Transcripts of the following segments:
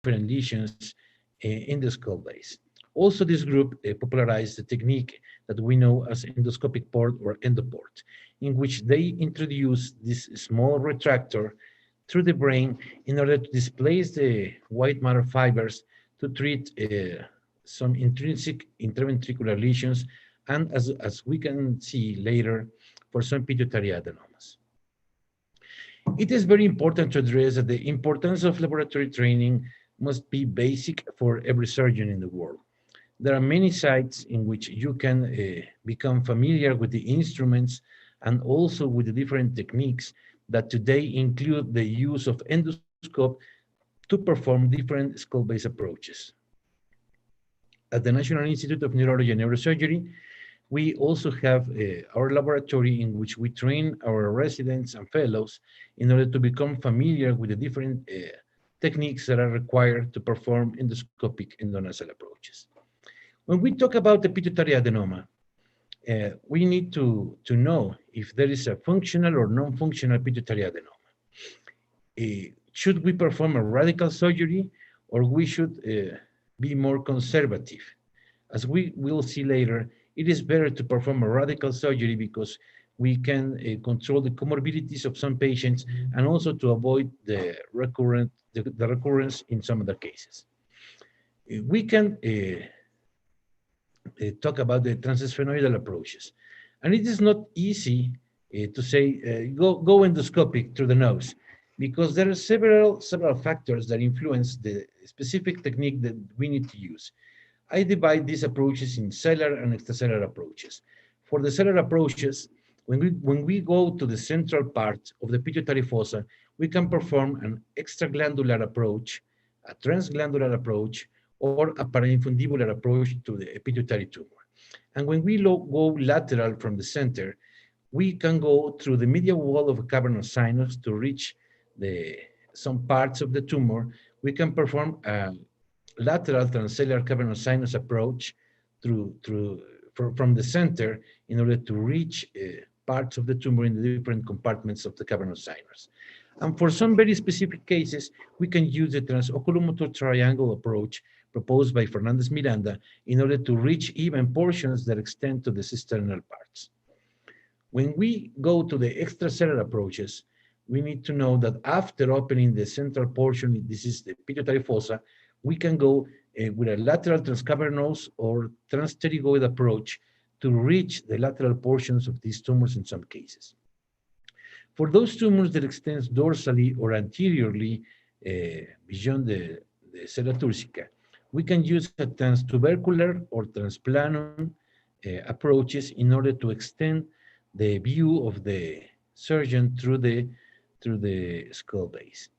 different lesions in the skull base. Also, this group popularized the technique that we know as endoscopic port or endoport, in which they introduce this small retractor through the brain in order to displace the white matter fibers to treat some intrinsic intraventricular lesions, and as we can see later, for some pituitary adenomas. It is very important to address that the importance of laboratory training must be basic for every surgeon in the world. There are many sites in which you can become familiar with the instruments and also with the different techniques that today include the use of endoscope to perform different skull-based approaches. At the National Institute of Neurology and Neurosurgery, we also have our laboratory in which we train our residents and fellows in order to become familiar with the different techniques that are required to perform endoscopic endonasal approaches. When we talk about the pituitary adenoma, we need to know if there is a functional or non-functional pituitary adenoma. Should we perform a radical surgery, or we should be more conservative? As we will see later, it is better to perform a radical surgery because we can control the comorbidities of some patients and also to avoid the recurrence in some other cases. We can talk about the transsphenoidal approaches. And it is not easy to say, go endoscopic through the nose, because there are several factors that influence the specific technique that we need to use. I divide these approaches in cellular and extracellular approaches. For the cellular approaches, when we go to the central part of the pituitary fossa, we can perform an extraglandular approach, a transglandular approach, or a parainfundibular approach to the pituitary tumor. And when we go lateral from the center, we can go through the medial wall of a cavernous sinus to reach some parts of the tumor. We can perform a lateral transcellular cavernous sinus approach from the center in order to reach parts of the tumor in the different compartments of the cavernous sinus. And for some very specific cases, we can use the transoculomotor triangle approach proposed by Fernandez Miranda in order to reach even portions that extend to the cisternal parts. When we go to the extracellular approaches, we need to know that after opening the central portion, this is the pituitary fossa, we can go with a lateral transcavernous or transpterygoid approach to reach the lateral portions of these tumors in some cases. For those tumors that extend dorsally or anteriorly beyond the sella turcica, we can use a transtubercular or transplanum approaches in order to extend the view of the surgeon through the skull base.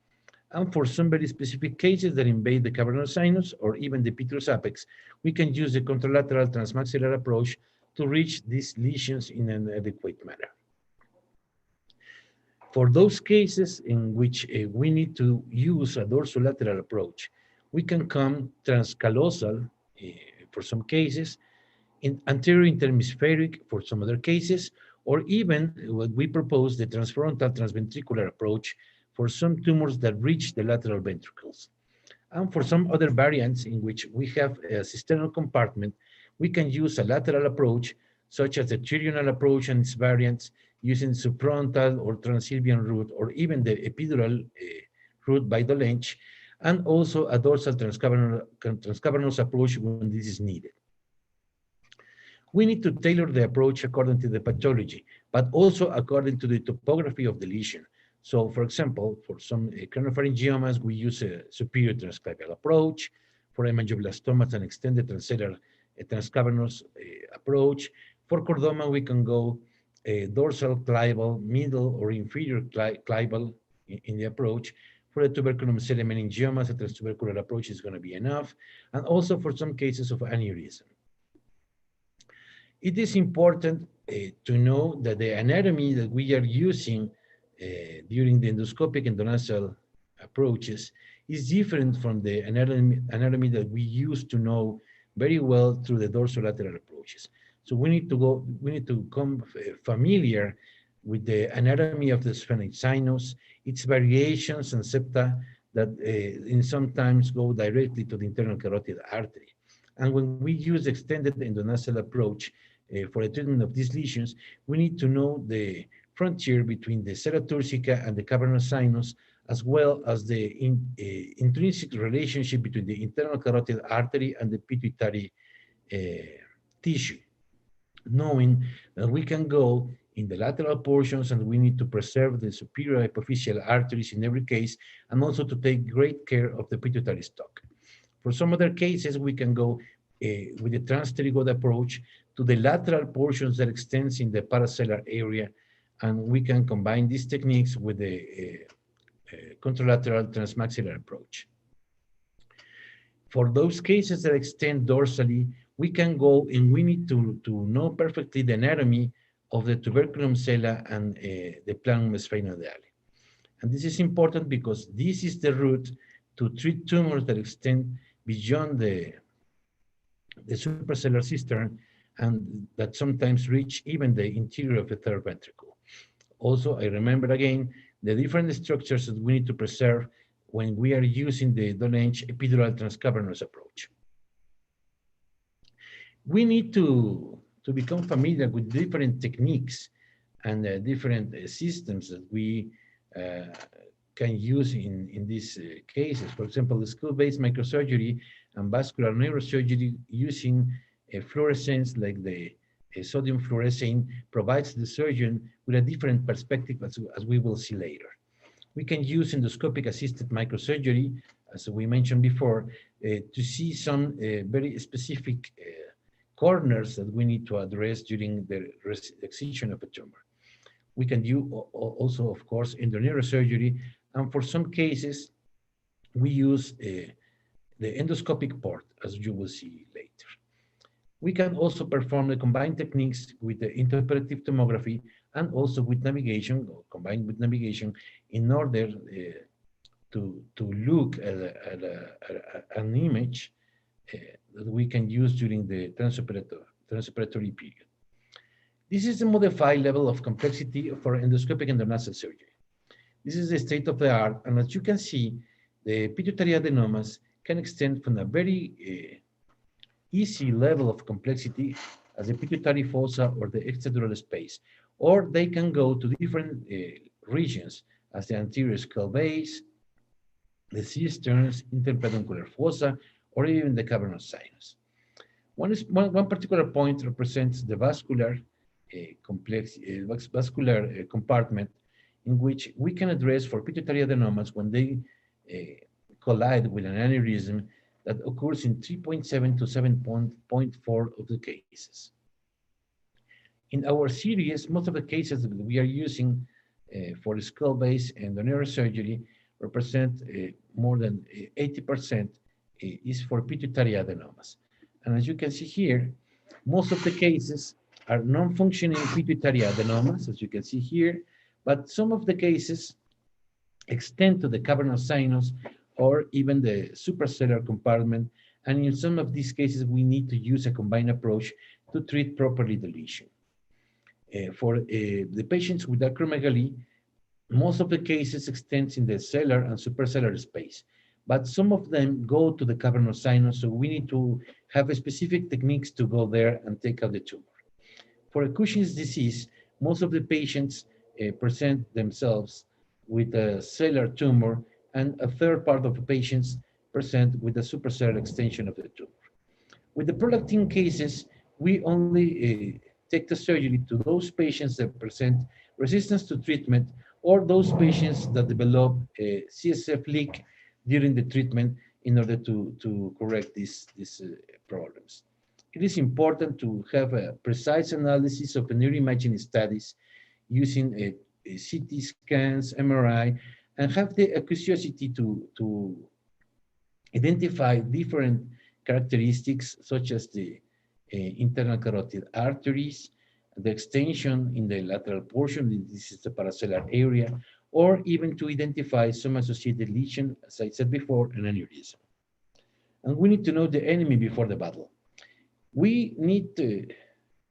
And for some very specific cases that invade the cavernous sinus or even the petrous apex, we can use the contralateral transmaxillary approach to reach these lesions in an adequate manner. For those cases in which we need to use a dorsolateral approach, we can come transcallosal for some cases, in anterior interhemispheric for some other cases, or even what we propose, the transfrontal transventricular approach for some tumors that reach the lateral ventricles. And for some other variants in which we have a cisternal compartment, we can use a lateral approach, such as the trional approach and its variants, using subfrontal or transilvian route, or even the epidural route by Dolench, and also a dorsal transcavernous approach when this is needed. We need to tailor the approach according to the pathology, but also according to the topography of the lesion. So, for example, for some craniopharyngiomas, we use a superior transclavial approach. For hemangioblastomas, an extended transcellular transcavernous approach. For chordoma, we can go dorsal clival, middle or inferior clival in the approach. For the tuberculum meningiomas, a transtubercular approach is going to be enough. And also for some cases of aneurysm. It is important to know that the anatomy that we are using during the endoscopic endonasal approaches is different from the anatomy that we used to know very well through the dorsolateral approaches. So we need to become familiar with the anatomy of the sphenoid sinus, its variations and septa that in sometimes go directly to the internal carotid artery. And when we use extended endonasal approach for the treatment of these lesions, we need to know the frontier between the sella turcica and the cavernous sinus, as well as the intrinsic relationship between the internal carotid artery and the pituitary tissue, knowing that we can go in the lateral portions and we need to preserve the superior hypophyseal arteries in every case, and also to take great care of the pituitary stalk. For some other cases, we can go with the transpterygod approach to the lateral portions that extends in the paracellar area, and we can combine these techniques with the contralateral transmaxillary approach. For those cases that extend dorsally, we can go and we need to know perfectly the anatomy of the tuberculum sella and the planum sphenoidale. And this is important because this is the route to treat tumors that extend beyond the suprasellar cistern and that sometimes reach even the interior of the third ventricle. Also, I remember again the different structures that we need to preserve when we are using the Dolench epidural transcavernous approach. We need to become familiar with different techniques and different systems that we can use in these cases. For example, the skull-based microsurgery and vascular neurosurgery using a fluorescence like the sodium fluorescein provides the surgeon with a different perspective as we will see later. We can use endoscopic assisted microsurgery, as we mentioned before, to see some very specific corners that we need to address during the excision of a tumor. We can do also, of course, endoneurosurgery, and for some cases, we use the endoscopic port, as you will see later. We can also perform the combined techniques with the intraoperative tomography and also with navigation, or combined with navigation, in order to look at an image that we can use during the transoperatory period. This is the modified level of complexity for endoscopic endonasal surgery. This is the state of the art, and as you can see, the pituitary adenomas can extend from a very easy level of complexity as the pituitary fossa or the extradural space, or they can go to different regions as the anterior skull base, the cisterns, interpeduncular fossa, or even the cavernous sinus. One particular point represents the vascular compartment in which we can address for pituitary adenomas when they collide with an aneurysm that occurs in 3.7 to 7.4 of the cases. In our series, most of the cases that we are using for skull base and neurosurgery represent more than 80% is for pituitary adenomas. And as you can see here, most of the cases are non-functioning pituitary adenomas, as you can see here, but some of the cases extend to the cavernous sinus or even the suprasellar compartment. And in some of these cases, we need to use a combined approach to treat properly the lesion. For the patients with acromegaly, most of the cases extends in the sellar and suprasellar space, but some of them go to the cavernous sinus, so we need to have specific techniques to go there and take out the tumor. For Cushing's disease, most of the patients present themselves with a sellar tumor, and a third part of the patients present with a suprasellar extension of the tumor. With the prolactin cases, we only take the surgery to those patients that present resistance to treatment or those patients that develop a CSF leak during the treatment in order to correct these problems. It is important to have a precise analysis of the neuroimaging studies using CT scans, MRI, and have the curiosity to identify different characteristics such as the internal carotid arteries, the extension in the lateral portion, this is the paracellar area, or even to identify some associated lesion, as I said before, an aneurysm. And we need to know the enemy before the battle. We need to,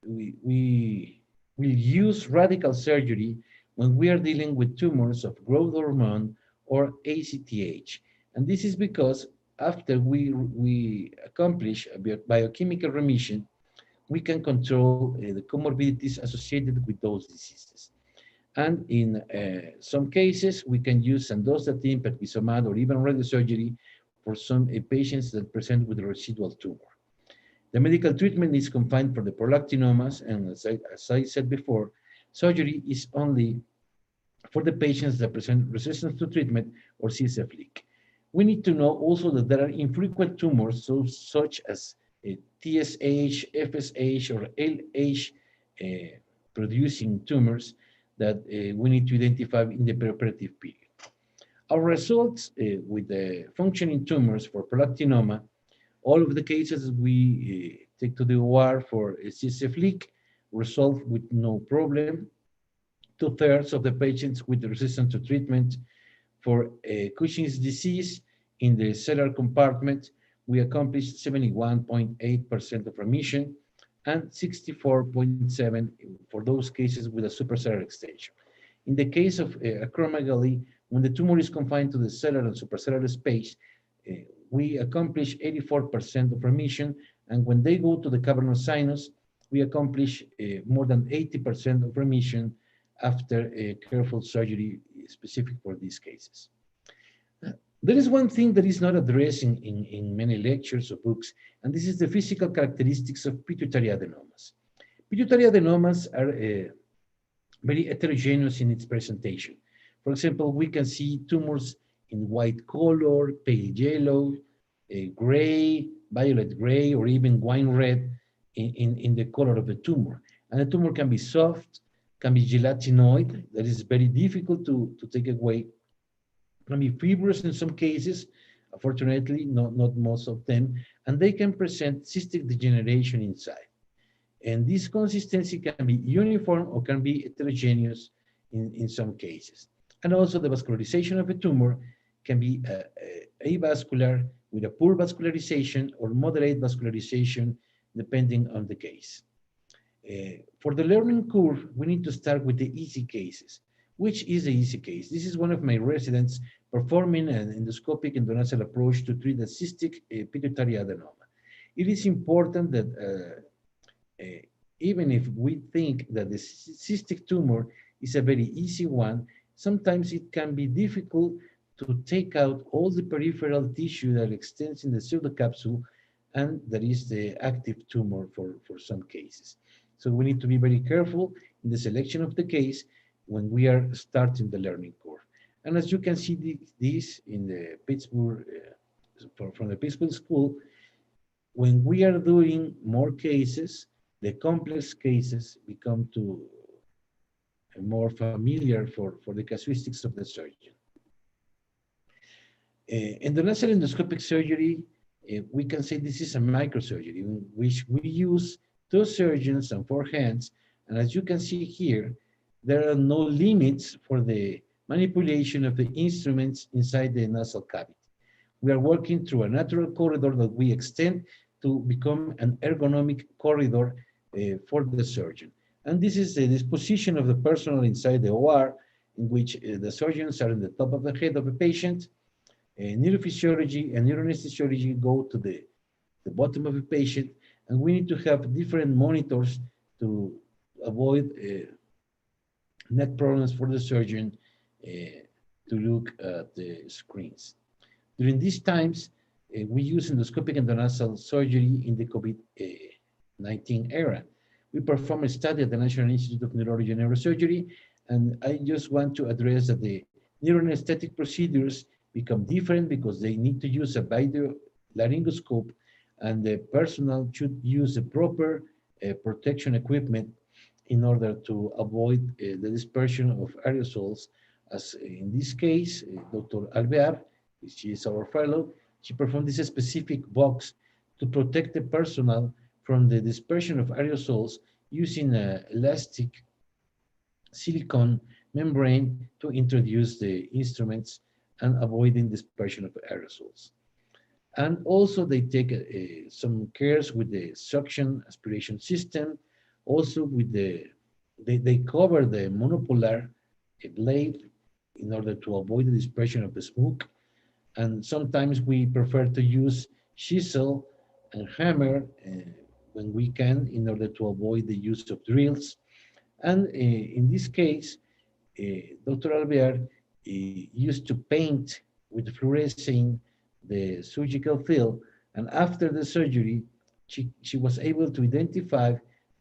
we will use radical surgery when we are dealing with tumors of growth hormone or ACTH. And this is because after we accomplish a biochemical remission, we can control the comorbidities associated with those diseases. And in some cases, we can use sandostatin, pertuzumab, or even radiosurgery for some patients that present with a residual tumor. The medical treatment is confined for the prolactinomas, and as I said before, surgery is only for the patients that present resistance to treatment or CSF leak. We need to know also that there are infrequent tumors, such as TSH, FSH, or LH producing tumors that we need to identify in the preoperative period. Our results with the functioning tumors for prolactinoma, all of the cases we take to the OR for a CSF leak resolved with no problem. 2/3 of the patients with resistance to treatment. For Cushing's disease in the cellular compartment, we accomplished 71.8% of remission and 64.7% for those cases with a supracellular extension. In the case of acromegaly, when the tumor is confined to the cellular and supracellular space, we accomplish 84% of remission, and when they go to the cavernous sinus, we accomplish more than 80% of remission after a careful surgery specific for these cases. There is one thing that is not addressed in many lectures or books, and this is the physical characteristics of pituitary adenomas. Pituitary adenomas are very heterogeneous in its presentation. For example, we can see tumors in white color, pale yellow, gray, violet gray, or even wine red in the color of the tumor. And the tumor can be soft, can be gelatinoid, that is very difficult to take away, can be fibrous in some cases, unfortunately, not most of them, and they can present cystic degeneration inside. And this consistency can be uniform or can be heterogeneous in some cases. And also the vascularization of a tumor can be avascular with a poor vascularization or moderate vascularization, depending on the case. For the learning curve, we need to start with the easy cases. Which is the easy case? This is one of my residents performing an endoscopic endonasal approach to treat a cystic pituitary adenoma. It is important that even if we think that the cystic tumor is a very easy one, sometimes it can be difficult to take out all the peripheral tissue that extends in the pseudocapsule, and that is the active tumor for some cases. So we need to be very careful in the selection of the case when we are starting the learning curve. And as you can see this in the Pittsburgh, from the Pittsburgh school, when we are doing more cases, the complex cases become more familiar for the casuistics of the surgeon. Endonasal endoscopic surgery, we can say this is a microsurgery in which we use 2 surgeons and 4 hands. And as you can see here, there are no limits for the manipulation of the instruments inside the nasal cavity. We are working through a natural corridor that we extend to become an ergonomic corridor for the surgeon. And this is the disposition of the personnel inside the OR, in which the surgeons are in the top of the head of the patient. Neurophysiology and neuroanesthesiology go to the bottom of the patient, and we need to have different monitors to avoid neck problems for the surgeon to look at the screens. During these times, we use endoscopic endonasal surgery in the COVID-19 era. We perform a study at the National Institute of Neurology and Neurosurgery, and I just want to address that the neuroanesthetic procedures become different because they need to use a video laryngoscope, and the personnel should use the proper protection equipment in order to avoid the dispersion of aerosols. As in this case, Dr. Alvear, she is our fellow, she performed this specific box to protect the personnel from the dispersion of aerosols using an elastic silicone membrane to introduce the instruments and avoiding dispersion of aerosols. And also they take some cares with the suction aspiration system, also with they cover the monopolar blade in order to avoid the dispersion of the smoke. And sometimes we prefer to use chisel and hammer when we can in order to avoid the use of drills. And in this case, Dr. Alvear used to paint with fluorescein the surgical field, and after the surgery, she was able to identify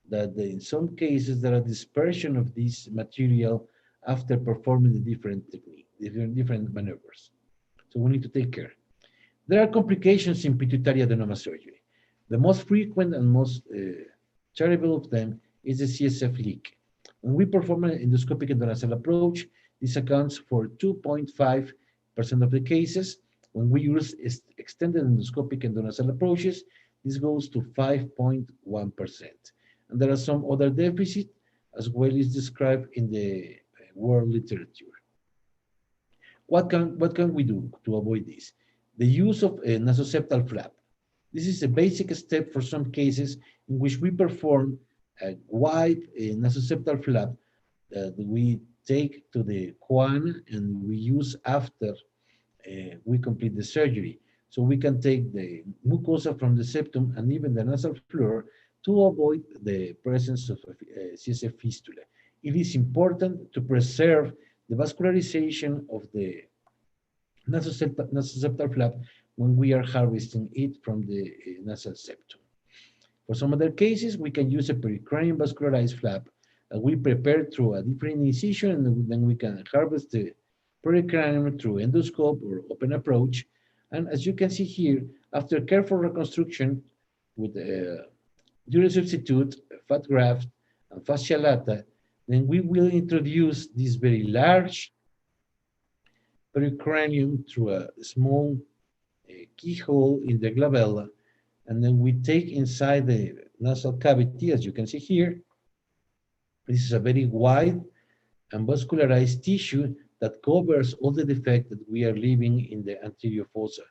that in some cases there are dispersion of this material after performing the different technique, different maneuvers. So we need to take care. There are complications in pituitary adenoma surgery. The most frequent and most terrible of them is the CSF leak. When we perform an endoscopic endonasal approach, this accounts for 2.5% of the cases. When we use extended endoscopic endonasal approaches, this goes to 5.1%. And there are some other deficits, as well as described in the world literature. What can we do to avoid this? The use of a nasoseptal flap. This is a basic step for some cases in which we perform a wide nasoseptal flap that we take to the quan and we use after we complete the surgery. So we can take the mucosa from the septum and even the nasal floor to avoid the presence of CSF fistula. It is important to preserve the vascularization of the nasoseptal flap when we are harvesting it from the nasal septum. For some other cases, we can use a pericranium vascularized flap that we prepare through a different incision, and then we can harvest the pericranium through endoscope or open approach. And as you can see here, after careful reconstruction with dural substitute, fat graft, and fascia lata, then we will introduce this very large pericranium through a small keyhole in the glabella, and then we take inside the nasal cavity, as you can see here. This is a very wide and vascularized tissue that covers all the defect that we are leaving in the anterior fossa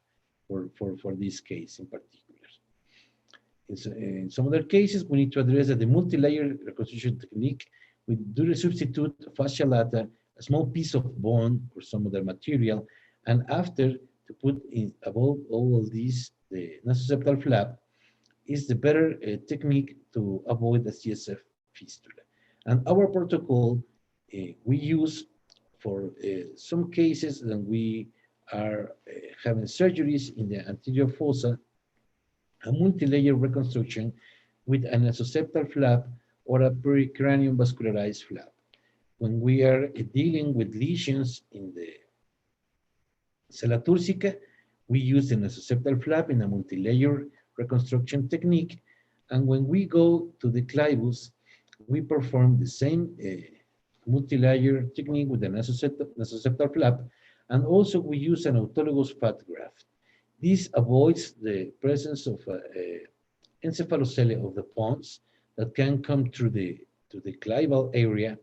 for this case in particular. In some other cases, we need to address the multi-layer reconstruction technique with dural substitute, fascia lata, a small piece of bone or some other material, and after to put in above all of these, the nasoseptal flap is the better technique to avoid the CSF fistula. And our protocol we use for some cases that we are having surgeries in the anterior fossa, a multi-layer reconstruction with an nasoseptal flap or a pericranium vascularized flap. When we are dealing with lesions in the sella turcica, we use the nasoseptal flap in a multi-layer reconstruction technique. And when we go to the clivus, we perform the same multi-layer technique with the nasoseptal flap, and also we use an autologous fat graft. This avoids the presence of encephalocele of the pons that can come through the clival area,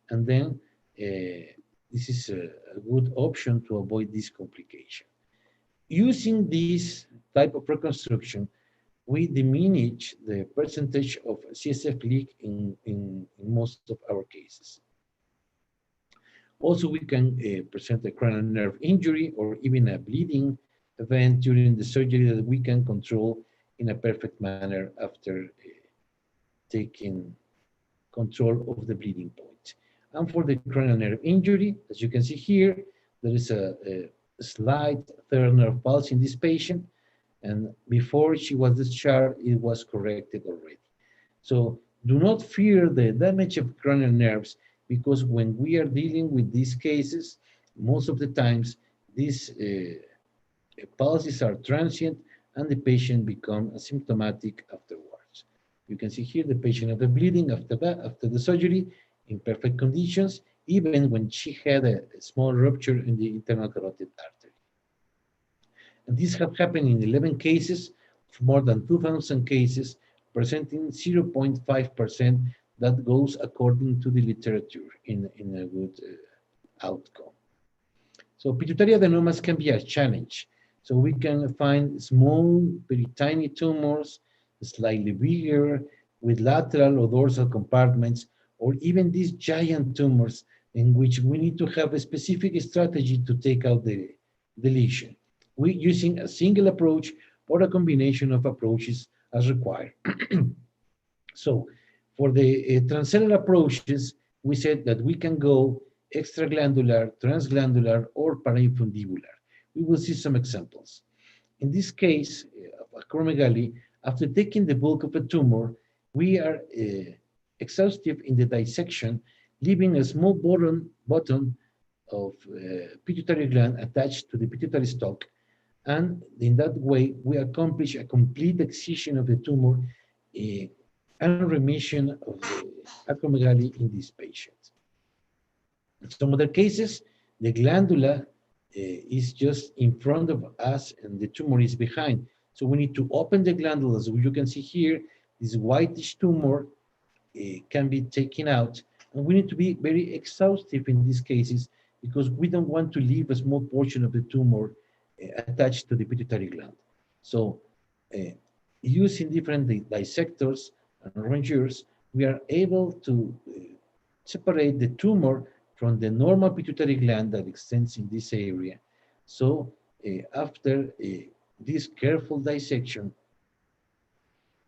and then this is a good option to avoid this complication. Using this type of reconstruction, we diminish the percentage of CSF leak in most of our cases. Also, we can present a cranial nerve injury or even a bleeding event during the surgery that we can control in a perfect manner after taking control of the bleeding point. And for the cranial nerve injury, as you can see here, there is a slight third nerve pulse in this patient, and before she was discharged, it was corrected already. So do not fear the damage of cranial nerves, because when we are dealing with these cases, most of the times these pulses are transient and the patient becomes asymptomatic afterwards. You can see here the patient had the bleeding after the surgery in perfect conditions, even when she had a small rupture in the internal carotid artery. And this has happened in 11 cases of more than 2,000 cases, presenting 0.5% that goes according to the literature in a good outcome. So pituitary adenomas can be a challenge. So we can find small, very tiny tumors, slightly bigger, with lateral or dorsal compartments, or even these giant tumors in which we need to have a specific strategy to take out the lesion. we using a single approach or a combination of approaches as required. So for the transcendental approaches, we said that we can go extraglandular, transglandular, or parainfundibular. We will see some examples. In this case, acromegaly, after taking the bulk of a tumor, we are exhaustive in the dissection, leaving a small button of pituitary gland attached to the pituitary stalk, and in that way, we accomplish a complete excision of the tumor and remission of the acromegaly in these patients. In some other cases, the glandula is just in front of us and the tumor is behind. So we need to open the glandula. As you can see here, this whitish tumor can be taken out. And we need to be very exhaustive in these cases because we don't want to leave a small portion of the tumor attached to the pituitary gland. So using different dissectors and rongeurs, we are able to separate the tumor from the normal pituitary gland that extends in this area. So after this careful dissection,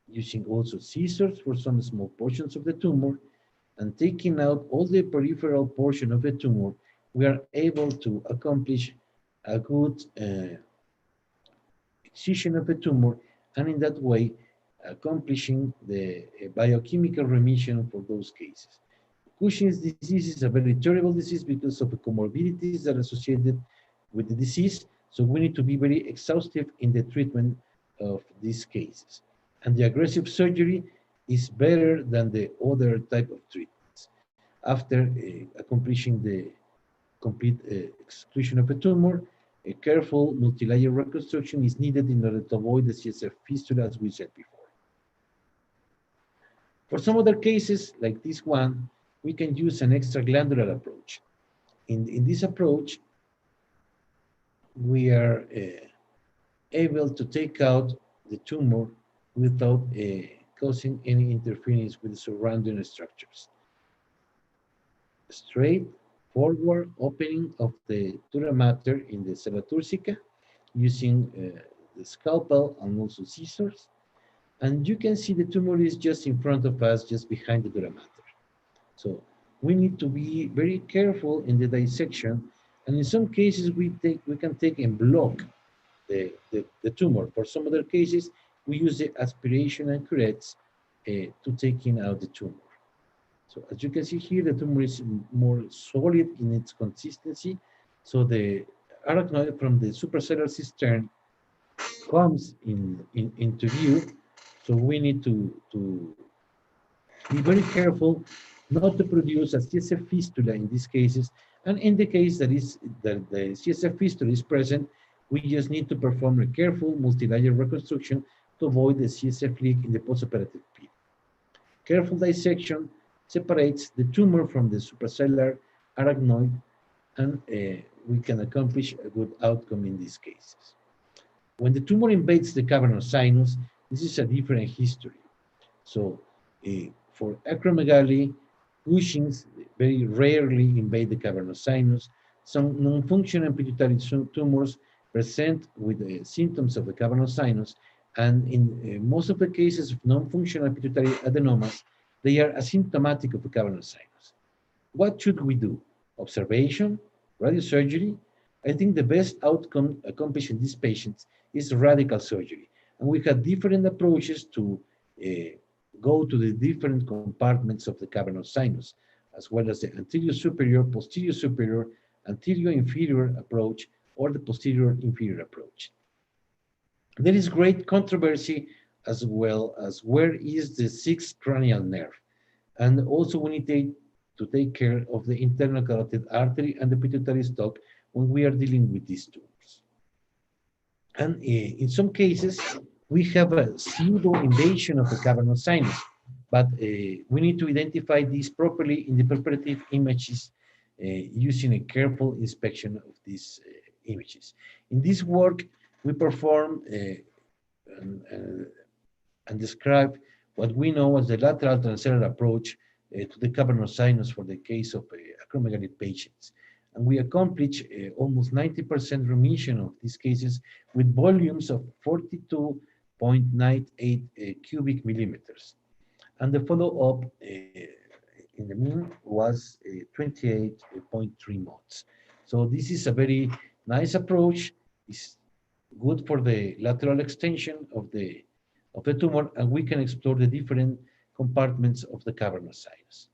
using also scissors for some small portions of the tumor, and taking out all the peripheral portion of the tumor, we are able to accomplish a good excision of the tumor, and in that way, accomplishing the biochemical remission for those cases. Cushing's disease is a very terrible disease because of the comorbidities that are associated with the disease, so we need to be very exhaustive in the treatment of these cases. And the aggressive surgery is better than the other type of treatments. After accomplishing the complete exclusion of a tumor, a careful multilayer reconstruction is needed in order to avoid the CSF fistula, as we said before. For some other cases, like this one, we can use an extraglandular approach. In this approach, we are able to take out the tumor without causing any interference with the surrounding structures. Straight forward opening of the dura mater in the sella turcica using the scalpel and also scissors. And you can see the tumor is just in front of us, just behind the dura mater. So we need to be very careful in the dissection. And in some cases, we can take and block the tumor. For some other cases, we use the aspiration and curettes to taking out the tumor. So as you can see here, the tumor is more solid in its consistency. So the arachnoid from the suprasellar cistern comes into view. So we need to be very careful not to produce a CSF fistula in these cases. And in the case that the CSF fistula is present, we just need to perform a careful multilayer reconstruction to avoid the CSF leak in the postoperative period. Careful dissection separates the tumor from the suprasellar arachnoid, and we can accomplish a good outcome in these cases. When the tumor invades the cavernous sinus, this is a different history. So for acromegaly, Cushing's very rarely invade the cavernous sinus. Some non-functional pituitary tumors present with symptoms of the cavernous sinus, and in most of the cases of non-functional pituitary adenomas, they are asymptomatic of the cavernous sinus. What should we do? Observation, radiosurgery? I think the best outcome accomplished in these patients is radical surgery. And we have different approaches to go to the different compartments of the cavernous sinus, as well as the anterior superior, posterior superior, anterior inferior approach, or the posterior inferior approach. There is great controversy as well as where is the sixth cranial nerve. And also we need to take care of the internal carotid artery and the pituitary stalk when we are dealing with these tumors. And in some cases, we have a pseudo invasion of the cavernous sinus, but we need to identify these properly in the preparative images using a careful inspection of these images. In this work, we perform and describe what we know as the lateral transcendental approach to the cavernous sinus for the case of acromegaly patients. And we accomplish almost 90% remission of these cases with volumes of 42.98 cubic millimeters. And the follow-up in the mean was 28.3 months. So this is a very nice approach. It's good for the lateral extension of the tumor, and we can explore the different compartments of the cavernous sinus.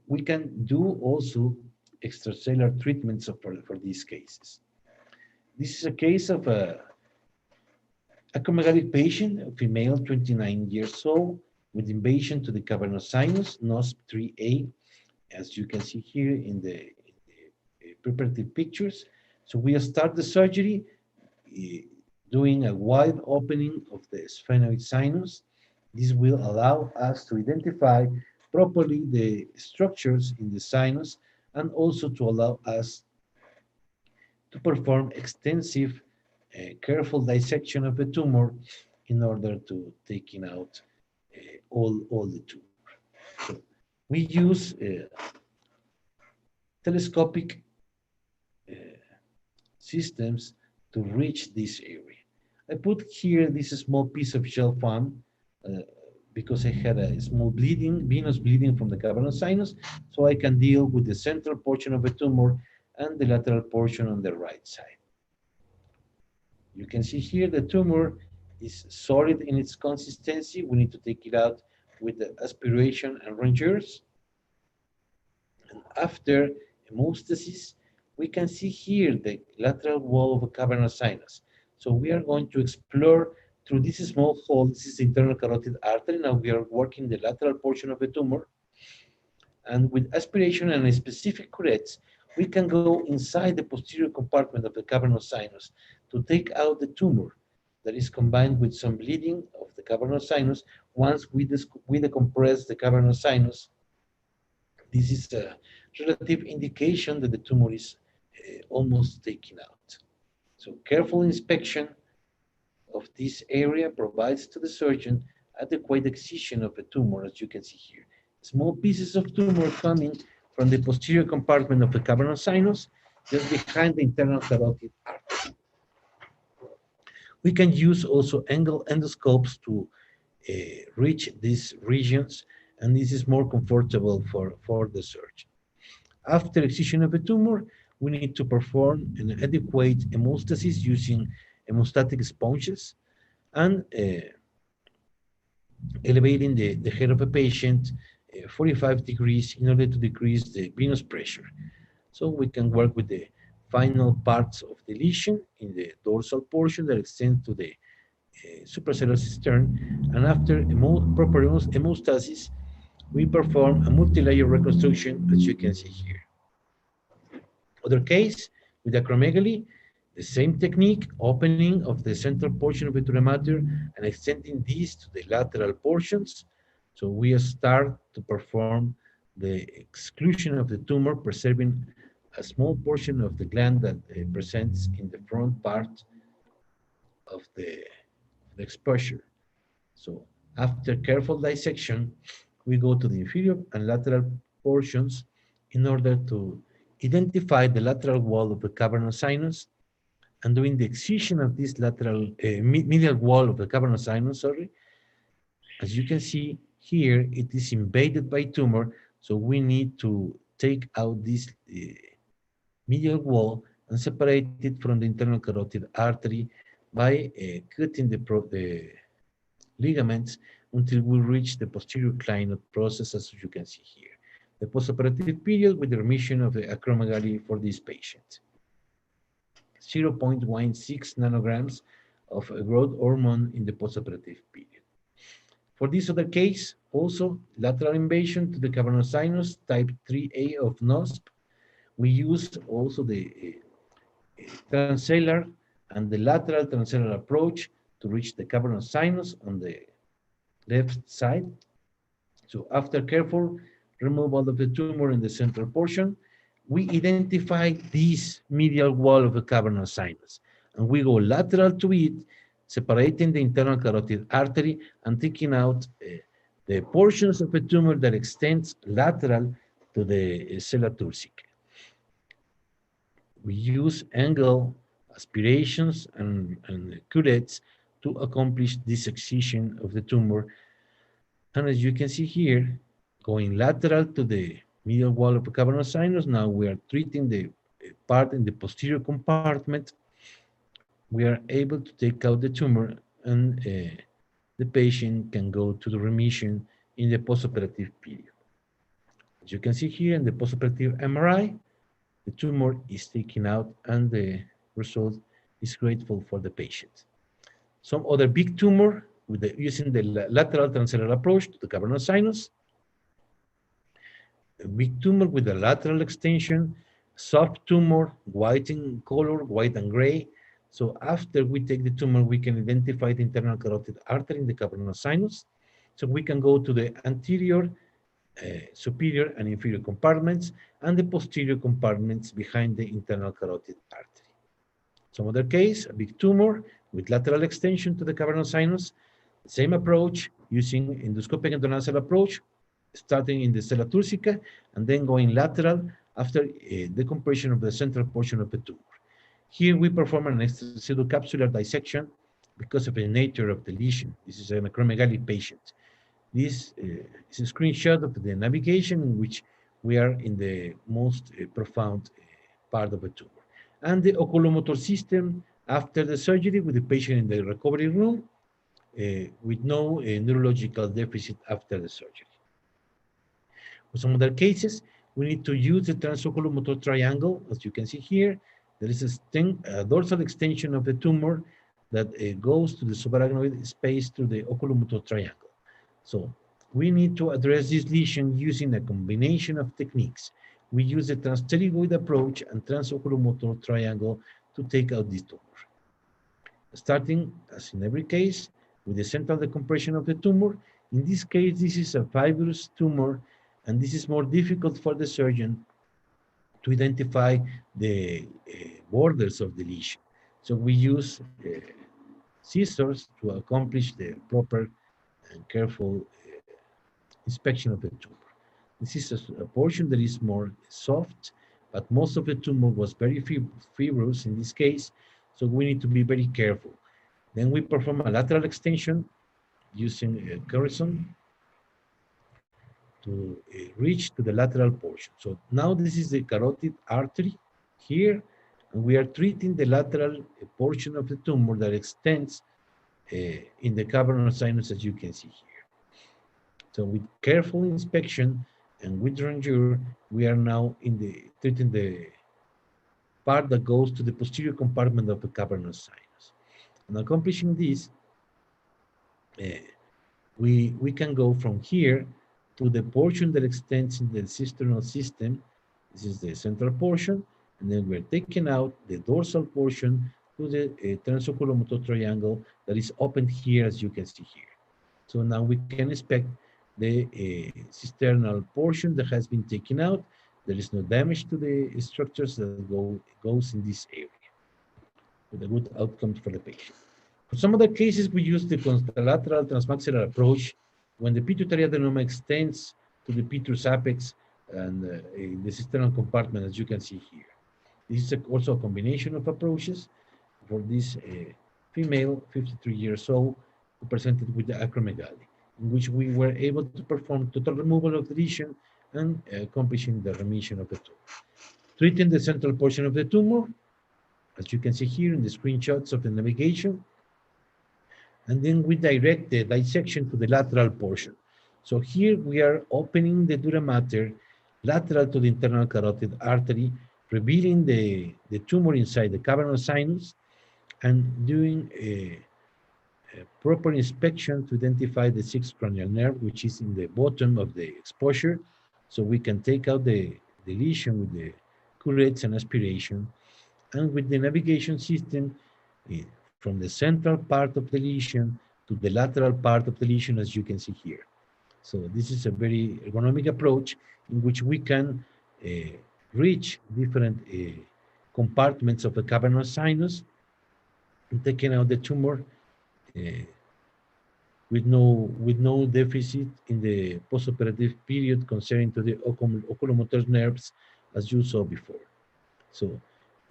We can do also extracellular treatments for these cases. This is a case of a acromegalic patient, a female, 29 years old, with invasion to the cavernous sinus, NOSP 3A, as you can see here in the preparative pictures. So we start the surgery doing a wide opening of the sphenoid sinus. This will allow us to identify properly the structures in the sinus and also to allow us to perform extensive, careful dissection of the tumor in order to taking out all the tumor. So we use telescopic systems to reach this area. I put here this small piece of gel foam because I had a small bleeding, venous bleeding from the cavernous sinus, so I can deal with the central portion of the tumor and the lateral portion on the right side. You can see here the tumor is solid in its consistency. We need to take it out with the aspiration and rongeurs. And after hemostasis, we can see here the lateral wall of a cavernous sinus. So we are going to explore through this small hole. This is the internal carotid artery. Now we are working the lateral portion of the tumor. And with aspiration and specific curettes, we can go inside the posterior compartment of the cavernous sinus to take out the tumor that is combined with some bleeding of the cavernous sinus. Once we decompress the cavernous sinus, this is a relative indication that the tumor is almost taken out. So careful inspection of this area provides to the surgeon adequate excision of the tumor, as you can see here. Small pieces of tumor coming from the posterior compartment of the cavernous sinus, just behind the internal carotid artery. We can use also angle endoscopes to reach these regions, and this is more comfortable for the surgeon. After excision of the tumor, we need to perform an adequate hemostasis using hemostatic sponges and elevating the head of a patient 45 degrees in order to decrease the venous pressure. So we can work with the final parts of the lesion in the dorsal portion that extends to the suprasellar cistern, and after proper hemostasis, we perform a multi-layer reconstruction, as you can see here. Other case, with acromegaly, the same technique, opening of the central portion of the dura mater and extending these to the lateral portions. So we start to perform the exclusion of the tumor, preserving a small portion of the gland that presents in the front part of the exposure. So after careful dissection, we go to the inferior and lateral portions in order to identify the lateral wall of the cavernous sinus, and doing the excision of this lateral medial wall of the cavernous sinus, as you can see here, it is invaded by tumor, so we need to take out this medial wall and separate it from the internal carotid artery by cutting the ligaments until we reach the posterior Kleinoid process, as you can see here. The postoperative period with the remission of the acromegaly for this patient. 0.16 nanograms of growth hormone in the postoperative period. For this other case, also lateral invasion to the cavernous sinus, type 3A of NOSP. We use also the transcellular and the lateral transcellular approach to reach the cavernous sinus on the left side. So after careful removal of the tumor in the central portion, we identify this medial wall of the cavernous sinus, and we go lateral to it, separating the internal carotid artery and taking out the portions of the tumor that extends lateral to the sella turcica. We use angle aspirations and curettes to accomplish this excision of the tumor. And as you can see here, going lateral to the medial wall of the cavernous sinus, now we are treating the part in the posterior compartment. We are able to take out the tumor, and the patient can go to the remission in the postoperative period. As you can see here in the postoperative MRI, the tumor is taken out and the result is grateful for the patient. Some other big tumor using the lateral transcendental approach to the cavernous sinus. A big tumor with a lateral extension, soft tumor, white in color, white and gray. So after we take the tumor, we can identify the internal carotid artery in the cavernous sinus. So we can go to the anterior, superior and inferior compartments and the posterior compartments behind the internal carotid artery. Some other case, a big tumor with lateral extension to the cavernous sinus. Same approach using endoscopic endonasal approach, starting in the sella turcica and then going lateral after decompression of the central portion of the tumor. Here we perform an pseudocapsular dissection because of the nature of the lesion. This is an acromegaly patient. This is a screenshot of the navigation in which we are in the most profound part of the tumor. And the oculomotor system after the surgery with the patient in the recovery room with no neurological deficit after the surgery. For some other cases, we need to use the transoculomotor triangle. As you can see here, there is a dorsal extension of the tumor that goes to the subarachnoid space through the oculomotor triangle. So we need to address this lesion using a combination of techniques. We use the transpterygoid approach and transoculomotor triangle to take out this tumor. Starting, as in every case, with the central decompression of the tumor. In this case, this is a fibrous tumor, and this is more difficult for the surgeon to identify the borders of the lesion. So we use scissors to accomplish the proper and careful inspection of the tumor. This is a portion that is more soft, but most of the tumor was very fibrous in this case, so we need to be very careful. Then we perform a lateral extension using a Curison to reach to the lateral portion. So now this is the carotid artery here, and we are treating the lateral portion of the tumor that extends in the cavernous sinus, as you can see here. So with careful inspection and with rongeur, we are now treating the part that goes to the posterior compartment of the cavernous sinus. And accomplishing this, we can go from here to the portion that extends in the cisternal system. This is the central portion, and then we're taking out the dorsal portion to the transoculomotor triangle that is opened here, as you can see here. So now we can inspect the cisternal portion that has been taken out. There is no damage to the structures that goes in this area, with a good outcome for the patient. For some other cases, we use the contralateral transmaxillary approach when the pituitary adenoma extends to the petrous apex and the cisternal compartment, as you can see here. This is also a combination of approaches for this female, 53 years old, who presented with the acromegaly, in which we were able to perform total removal of the lesion and accomplishing the remission of the tumor. Treating the central portion of the tumor, as you can see here in the screenshots of the navigation, and then we direct the dissection to the lateral portion. So here we are opening the dura mater lateral to the internal carotid artery, revealing the tumor inside the cavernous sinus, and doing a proper inspection to identify the sixth cranial nerve, which is in the bottom of the exposure, so we can take out the lesion with the curettes and aspiration, and with the navigation system from the central part of the lesion to the lateral part of the lesion, as you can see here. So this is a very ergonomic approach in which we can reach different compartments of the cavernous sinus, and taking out the tumor with no deficit in the postoperative period concerning to the oculomotor nerves, as you saw before. So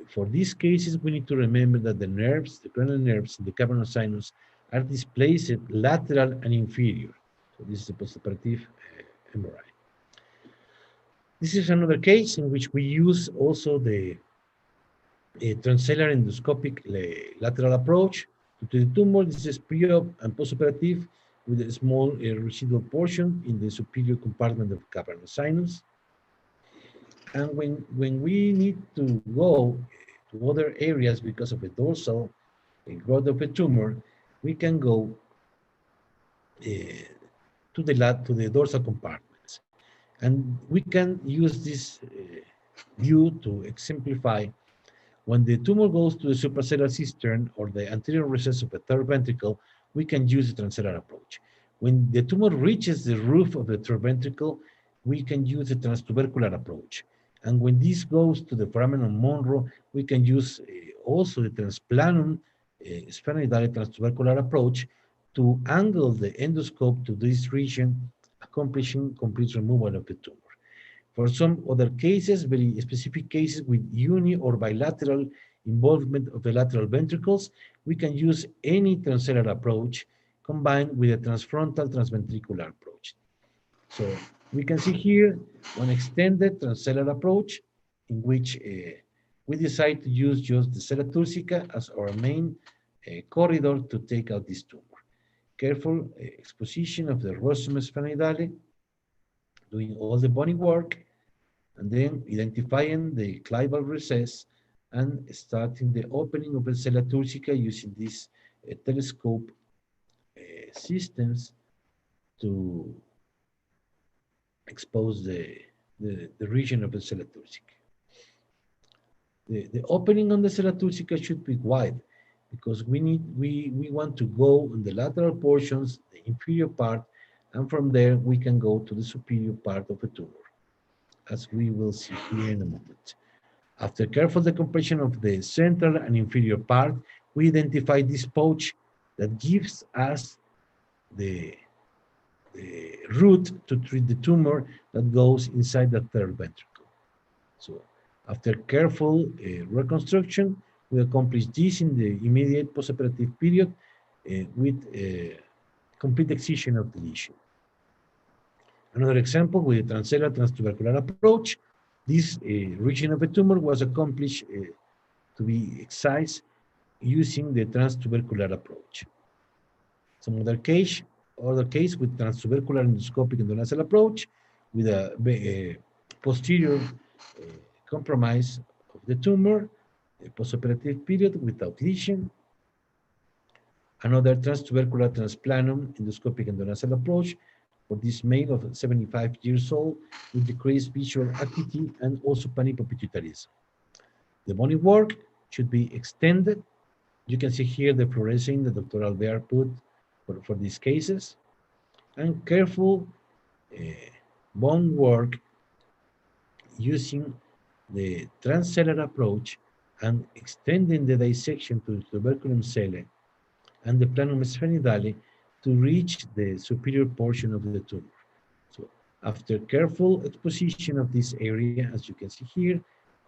For these cases, we need to remember that the nerves, the cranial nerves in the cavernous sinus, are displaced lateral and inferior. So this is a postoperative MRI. This is another case in which we use also the transcellular endoscopic lateral approach to the tumor. This is pre-op and postoperative with a small residual portion in the superior compartment of cavernous sinus. And when we need to go to other areas because of a dorsal growth of a tumor, we can go to the dorsal compartments. And we can use this view to exemplify when the tumor goes to the suprasellar cistern or the anterior recess of the third ventricle, we can use the transcellular approach. When the tumor reaches the roof of the third ventricle, we can use the transtubercular approach. And when this goes to the foramen Monro, we can use also the transplanum sphenoidal transtubercular approach to angle the endoscope to this region, accomplishing complete removal of the tumor. For some other cases, very specific cases with uni or bilateral involvement of the lateral ventricles, we can use any transcellular approach combined with a transfrontal transventricular approach. So we can see here one extended transcellular approach in which we decide to use just the sella turcica as our main corridor to take out this tumor. Careful exposition of the rostrum sphenoidale, doing all the bony work, and then identifying the clival recess and starting the opening of the sella turcica using these telescope systems to expose the region of the sella turcica. The opening on the sella turcica should be wide because we want to go on the lateral portions, the inferior part, and from there we can go to the superior part of the tumor, as we will see here in a moment. After careful decompression of the central and inferior part, we identify this pouch that gives us the route to treat the tumor that goes inside the third ventricle. So after careful reconstruction, we accomplish this in the immediate postoperative period with complete excision of the lesion. Another example with the transcellular transtubercular approach, this region of the tumor was accomplished to be excised using the transtubercular approach. Some other case with transtubercular endoscopic endonasal approach with a posterior compromise of the tumor, a postoperative period without lesion. Another transtubercular transplanum endoscopic endonasal approach for this male of 75 years old with decreased visual acuity and also panhypopituitarism. The bony work should be extended. You can see here the fluorescein that Dr. Albert put for these cases. And careful bone work using the transcellular approach and extending the dissection to the tuberculum cellae and the planum sphenoidale to reach the superior portion of the tumor. So after careful exposition of this area, as you can see here,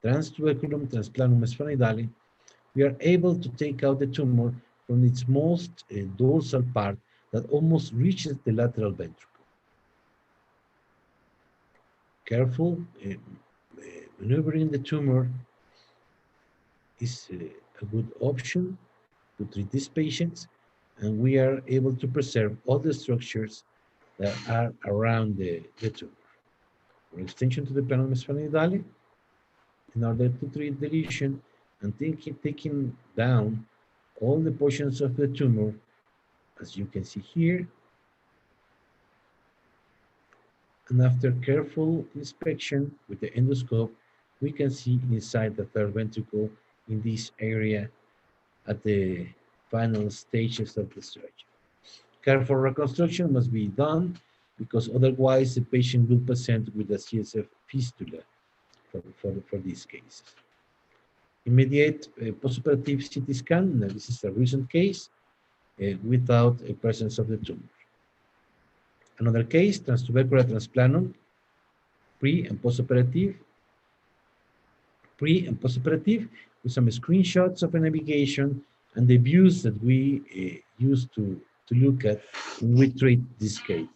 transtuberculum, transplanum sphenoidale, we are able to take out the tumor from its most dorsal part that almost reaches the lateral ventricle. Careful maneuvering the tumor is a good option to treat these patients, and we are able to preserve all the structures that are around the tumor. For extension to the planum sphenoidale, in order to treat the lesion and taking down all the portions of the tumor, as you can see here. And after careful inspection with the endoscope, we can see inside the third ventricle in this area at the final stages of the surgery. Careful reconstruction must be done because otherwise the patient will present with a CSF fistula for these cases. Immediate postoperative CT scan, this is a recent case without a presence of the tumor. Another case, transtubercular transplanum, pre and postoperative. Pre and postoperative with some screenshots of a navigation and the views that we use to look at when we treat this case.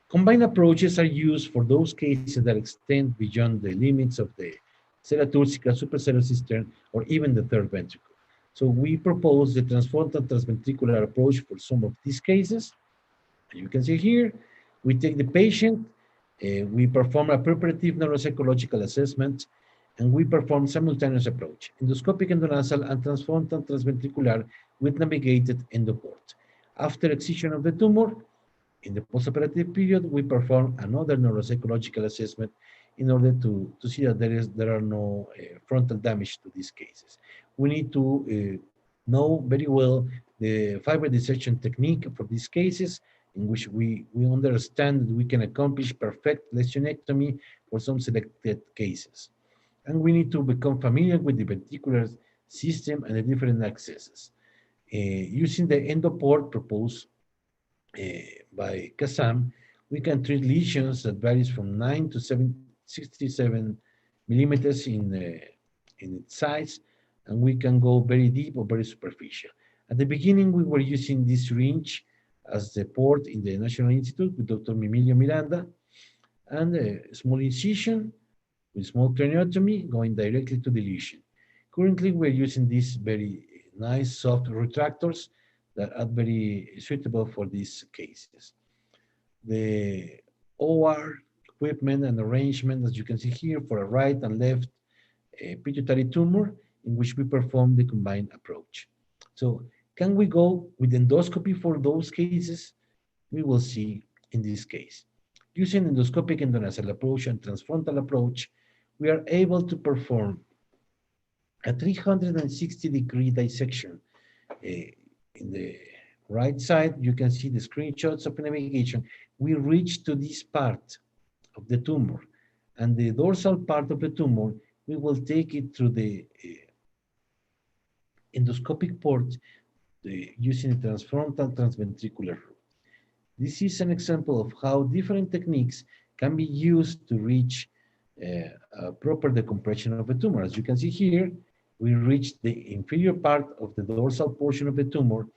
Combined approaches are used for those cases that extend beyond the limits of the sella turcica, supercellular cistern, or even the third ventricle. So we propose the transfrontal transventricular approach for some of these cases. You can see here, we take the patient, we perform a preparative neuropsychological assessment, and we perform simultaneous approach, endoscopic endonasal and transfrontal transventricular with navigated endoport. After excision of the tumor, in the postoperative period, we perform another neuropsychological assessment in order to see that there are no frontal damage to these cases. We need to know very well the fiber dissection technique for these cases, in which we understand that we can accomplish perfect lesionectomy for some selected cases. And we need to become familiar with the ventricular system and the different accesses. Using the endoport proposed by Kazam, we can treat lesions that varies from 9 to 67 millimeters in its size, and we can go very deep or very superficial. At the beginning, we were using this syringe as the port in the National Institute with Dr. Mimilio Miranda, and a small incision with small craniotomy going directly to the lesion. Currently, we're using these very nice soft retractors that are very suitable for these cases. The OR equipment and arrangement, as you can see here, for a right and left pituitary tumor, in which we perform the combined approach. So can we go with endoscopy for those cases? We will see in this case. Using endoscopic endonasal approach and transfrontal approach, we are able to perform a 360-degree dissection. In the right side, you can see the screenshots of navigation. We reach to this part of the tumor, and the dorsal part of the tumor, we will take it through the endoscopic port using a transfrontal transventricular route. This is an example of how different techniques can be used to reach proper decompression of the tumor. As you can see here, we reach the inferior part of the dorsal portion of the tumor,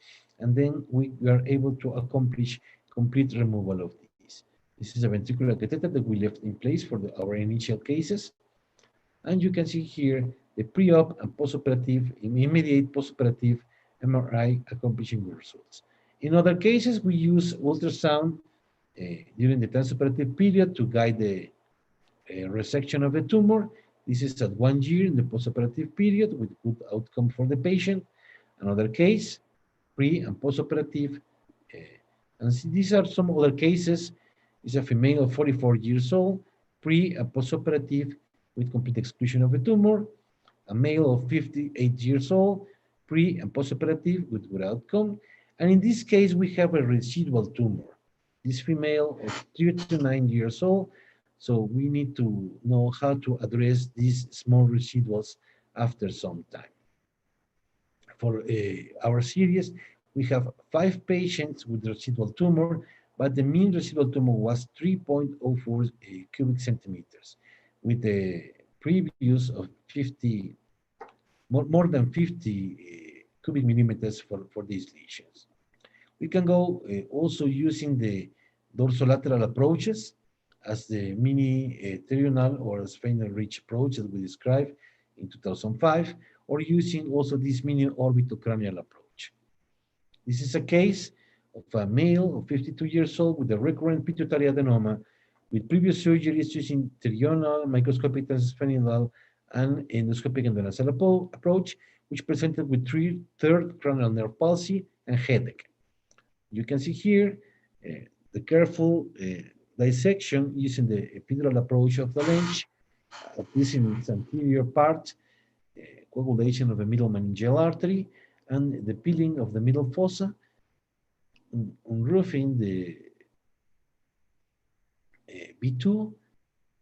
and then we are able to accomplish complete removal of these. This is a ventricular catheter that we left in place for our initial cases. And you can see here the pre-op and postoperative, immediate postoperative MRI accomplishing the results. In other cases, we use ultrasound during the transoperative period to guide the resection of the tumor. This is at 1 year in the postoperative period with good outcome for the patient. Another case, pre and postoperative. And these are some other cases. It's a female of 44 years old, pre and postoperative with complete exclusion of the tumor. A male of 58 years old, pre and postoperative with good outcome. And in this case, we have a residual tumor. This female of 39 years old. So we need to know how to address these small residuals after some time. For our series, we have 5 patients with residual tumor, but the mean residual tumor was 3.04 cubic centimeters, with a previous of 50, more than 50 cubic millimeters for these lesions. We can go also using the dorsolateral approaches as the mini terional or Sphenoid ridge approach that we described in 2005, or using also this mini orbitocranial approach. This is a case of a male of 52 years old with a recurrent pituitary adenoma with previous surgeries using terional, microscopic transsphenoidal, and endoscopic endonasal approach, which presented with third cranial nerve palsy and headache. You can see here the careful dissection using the epidural approach of the lens, this in its anterior part, coagulation of the middle meningeal artery, and the peeling of the middle fossa, unroofing the B2,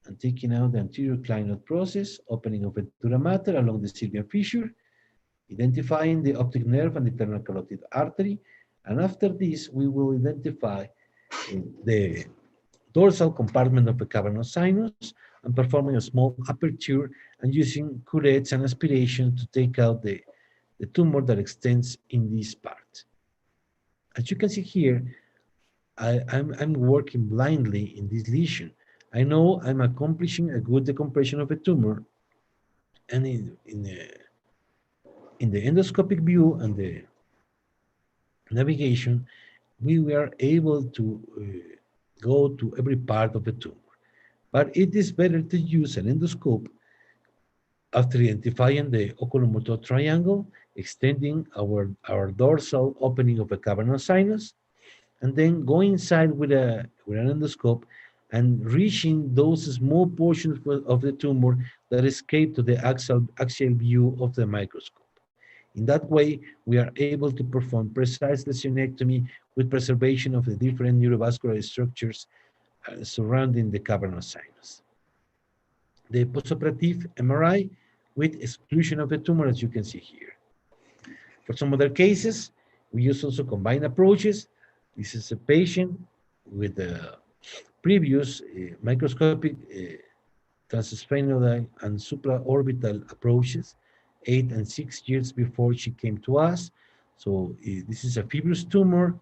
and taking out the anterior clinoid process, opening of the dura mater along the sylvian fissure, identifying the optic nerve and the internal carotid artery, and after this, we will identify the dorsal compartment of the cavernous sinus, and performing a small aperture and using curettes and aspiration to take out the tumor that extends in this part. As you can see here, I'm working blindly in this lesion. I know I'm accomplishing a good decompression of a tumor, and in the endoscopic view and the navigation, we were able to go to every part of the tumor. But it is better to use an endoscope after identifying the oculomotor triangle, extending our dorsal opening of the cavernous sinus, and then go inside with an endoscope and reaching those small portions of the tumor that escape to the axial view of the microscope. In that way, we are able to perform precise lesionectomy with preservation of the different neurovascular structures surrounding the cavernous sinus. The postoperative MRI with exclusion of the tumor, as you can see here. For some other cases, we use also combined approaches. This is a patient with the previous microscopic transsphenoid and supraorbital approaches 8 and 6 years before she came to us. So this is a fibrous tumor.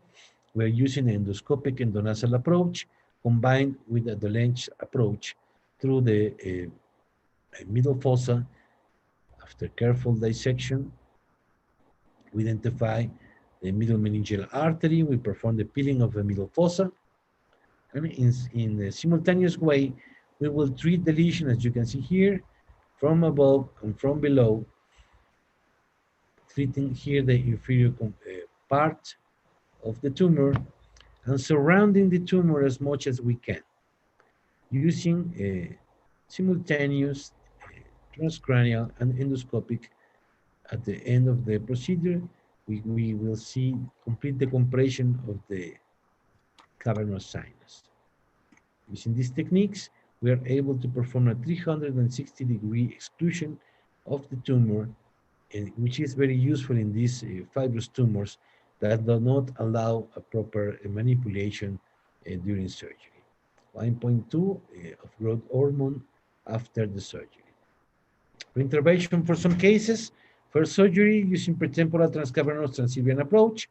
We're using an endoscopic endonasal approach combined with a Dulenge approach through the middle fossa. After careful dissection, we identify the middle meningeal artery. We perform the peeling of the middle fossa. And in a simultaneous way, we will treat the lesion, as you can see here, from above and from below, treating here the inferior part of the tumor and surrounding the tumor as much as we can, using simultaneous transcranial and endoscopic. At the end of the procedure, we will see complete decompression of the cavernous sinus. Using these techniques, we are able to perform a 360-degree exclusion of the tumor, which is very useful in these fibrous tumors that do not allow a proper manipulation during surgery. 1.2 of growth hormone after the surgery. For intervention for some cases, for surgery using pretemporal transcavernous transiberian approach,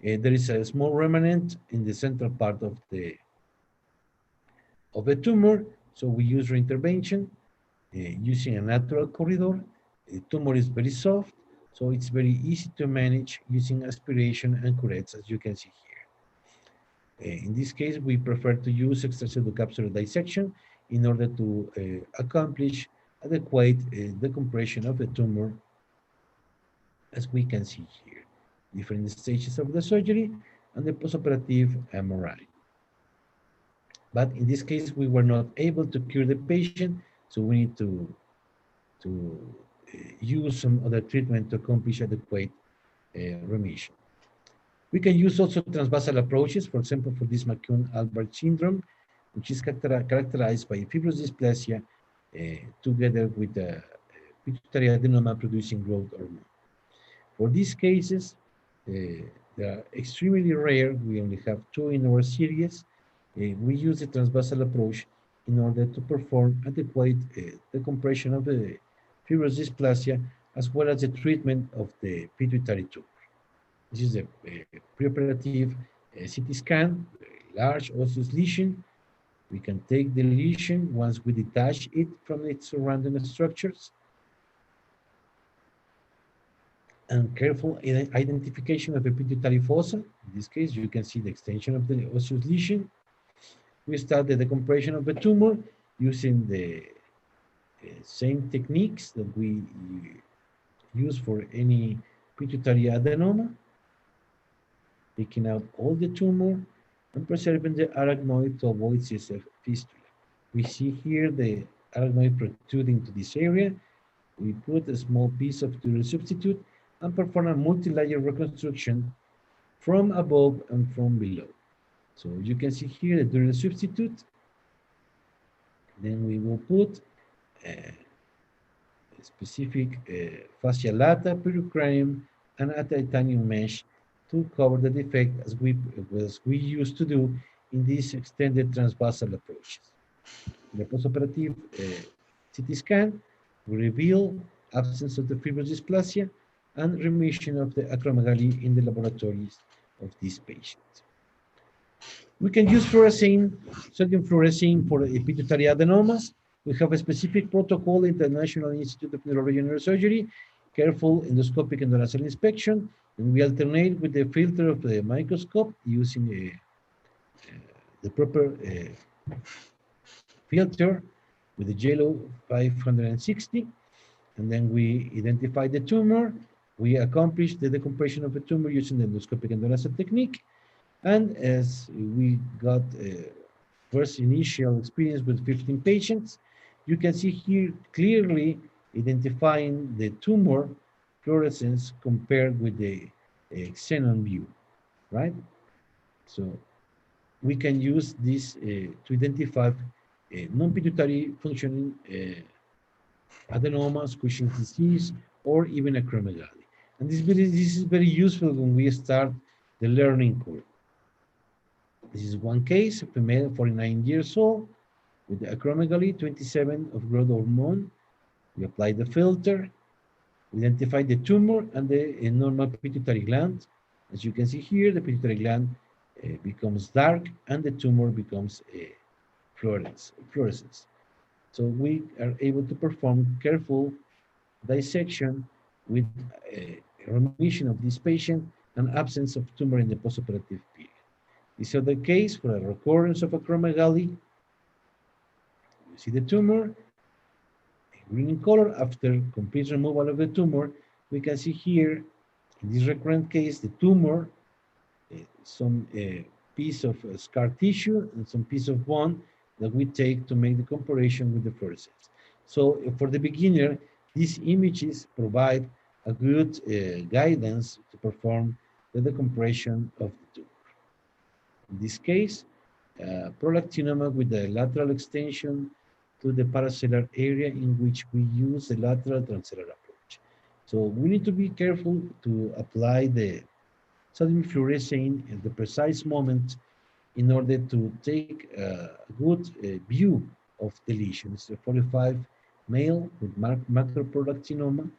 there is a small remnant in the central part of the tumor, so we use reintervention using a natural corridor. The tumor is very soft, so it's very easy to manage using aspiration and curettes, as you can see here. In this case, we prefer to use extracellular dissection in order to accomplish adequate decompression of the tumor, as we can see here. Different stages of the surgery and the postoperative MRI. But in this case, we were not able to cure the patient, so we need to use some other treatment to accomplish adequate remission. We can use also transversal approaches, for example, for this McCune-Albright syndrome, which is characterized by fibrous dysplasia together with the pituitary adenoma producing growth hormone. For these cases, they are extremely rare. We only have 2 in our series. We use the transversal approach in order to perform adequate decompression of the fibrous dysplasia, as well as the treatment of the pituitary tumor. This is a preoperative CT scan, large osseous lesion. We can take the lesion once we detach it from its surrounding structures. And careful identification of the pituitary fossa. In this case, you can see the extension of the osseous lesion. We start the decompression of the tumor using the same techniques that we use for any pituitary adenoma, taking out all the tumor and preserving the arachnoid to avoid CSF fistula. We see here the arachnoid protruding to this area. We put a small piece of dural substitute and perform a multi-layer reconstruction from above and from below. So you can see here the dural substitute. Then we will put a specific fascia lata, pericranium, and a titanium mesh to cover the defect, as we used to do in these extended transversal approaches. the postoperative CT scan, we reveal absence of the fibrous dysplasia and remission of the acromegaly in the laboratories of these patients. We can use fluorescein, sodium fluorescein for pituitary adenomas. We have a specific protocol in the National Institute of Neurology and Neurosurgery, careful endoscopic and nasal inspection, and we alternate with the filter of the microscope using the proper filter with the JLO 560, and then we identify the tumor. We accomplish the decompression of the tumor using the endoscopic and nasal technique. And as we got first initial experience with 15 patients, you can see here clearly identifying the tumor fluorescence compared with the xenon view, right? So we can use this to identify non-pituitary functioning adenomas, Cushing's disease, or even acromegaly. And this is very useful when we start the learning curve. This is one case, a female, 49 years old, with acromegaly, 27 of growth hormone. We apply the filter, we identify the tumor and the normal pituitary gland. As you can see here, the pituitary gland becomes dark and the tumor becomes fluorescence. So we are able to perform careful dissection with remission of this patient and absence of tumor in the postoperative period. This is the case for a recurrence of acromegaly. You see the tumor, green in color. After complete removal of the tumor, we can see here, in this recurrent case, the tumor, some piece of scar tissue and some piece of bone that we take to make the comparison with the fluorescence. So for the beginner, these images provide a good guidance to perform the decompression of the tumor. In this case, prolactinoma with the lateral extension to the paracellular area in which we use the lateral transcellular approach. So we need to be careful to apply the sodium fluorescein at the precise moment in order to take a good view of the lesion. It's a 45 male with macroprolactinoma.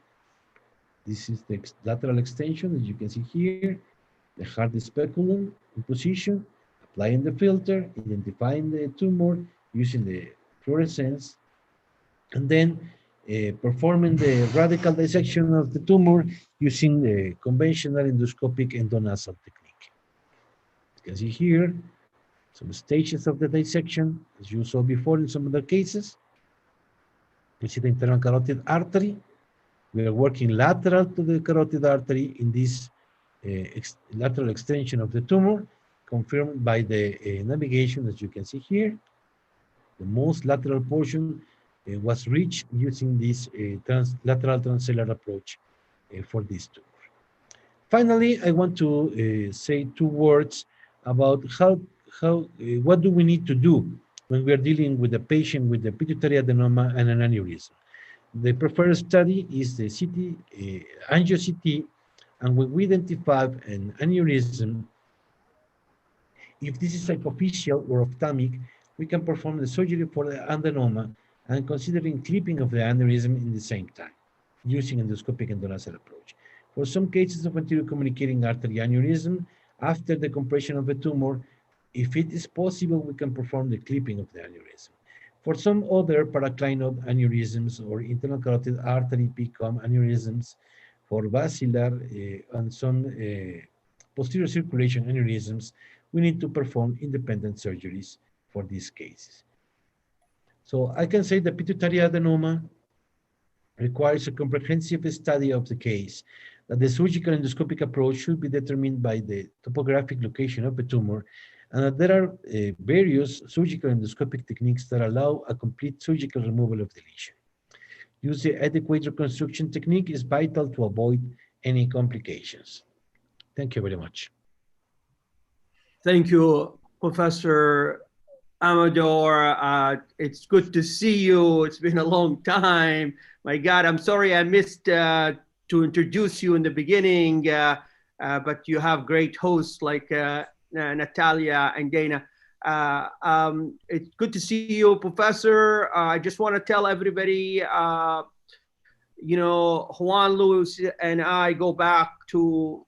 This is the lateral extension, as you can see here, the hard speculum in position, applying the filter, identifying the tumor using the fluorescence, and then performing the radical dissection of the tumor using the conventional endoscopic endonasal technique. You can see here some stages of the dissection, as you saw before in some other cases. You see the internal carotid artery. We are working lateral to the carotid artery in this lateral extension of the tumor, confirmed by the navigation, as you can see here. The most lateral portion was reached using this lateral transcellular approach for this tumor. Finally, I want to say 2 words about what do we need to do when we are dealing with a patient with a pituitary adenoma and an aneurysm. The preferred study is the angio-CT, and when we identify an aneurysm, if this is superficial or ophthalmic, we can perform the surgery for the adenoma and considering clipping of the aneurysm in the same time, using endoscopic endonasal approach. For some cases of anterior communicating artery aneurysm, after the compression of the tumor, if it is possible, we can perform the clipping of the aneurysm. For some other paraclinoid aneurysms or internal carotid artery PCOM aneurysms, for basilar and some posterior circulation aneurysms, we need to perform independent surgeries for these cases. So I can say the pituitary adenoma requires a comprehensive study of the case, that the surgical endoscopic approach should be determined by the topographic location of the tumor, and that there are various surgical endoscopic techniques that allow a complete surgical removal of the lesion. Use the adequate reconstruction technique is vital to avoid any complications. Thank you very much. Thank you, Professor Amador. It's good to see you. It's been a long time. My God, I'm sorry I missed to introduce you in the beginning, but you have great hosts like Natalia and Dana. It's good to see you, Professor. I just want to tell everybody, you know, Juan Luis and I go back to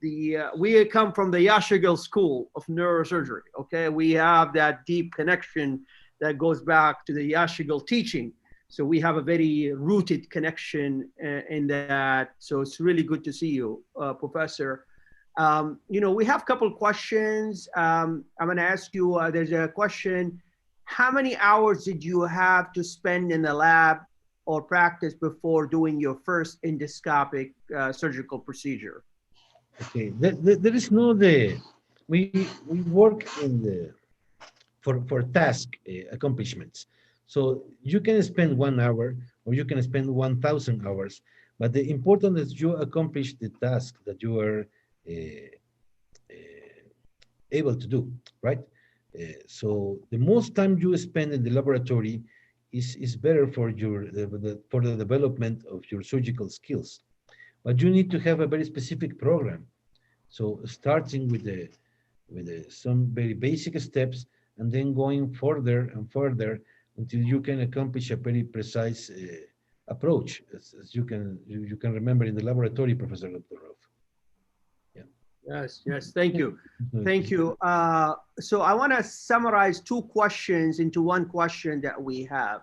we come from the Yashigal School of Neurosurgery, okay? We have that deep connection that goes back to the Yashigal teaching. So we have a very rooted connection in that. So it's really good to see you, Professor. You know, we have a couple of questions. I'm gonna ask you, there's a question, how many hours did you have to spend in the lab or practice before doing your first endoscopic surgical procedure? Okay, there is no we work in for task accomplishments. So you can spend 1 hour or you can spend 1,000 hours, but the important is you accomplish the task that you are able to do, right? So the most time you spend in the laboratory is better for for the development of your surgical skills. But you need to have a very specific program. So starting with some very basic steps and then going further and further until you can accomplish a very precise approach, as you can remember in the laboratory, Professor Dr. Rolf. Yeah. Yes, yes, thank you. Thank you. So I want to summarize two questions into one question that we have.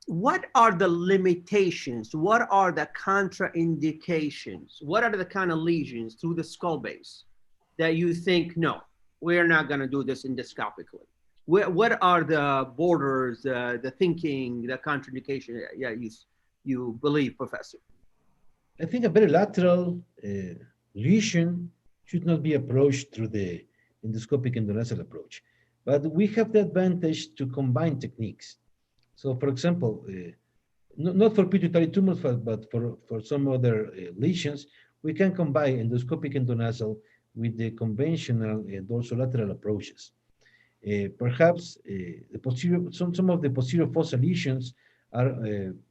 What are the limitations? What are the contraindications? What are the kind of lesions through the skull base that you think, no, we're not going to do this endoscopically? What are the borders, the thinking, the contraindication? Yeah, you believe, Professor? I think a very lateral lesion should not be approached through the endoscopic endonasal approach. But we have the advantage to combine techniques. So, for example, not for pituitary tumors, but for some other lesions, we can combine endoscopic endonasal with the conventional dorsolateral approaches. Perhaps some of the posterior fossa lesions are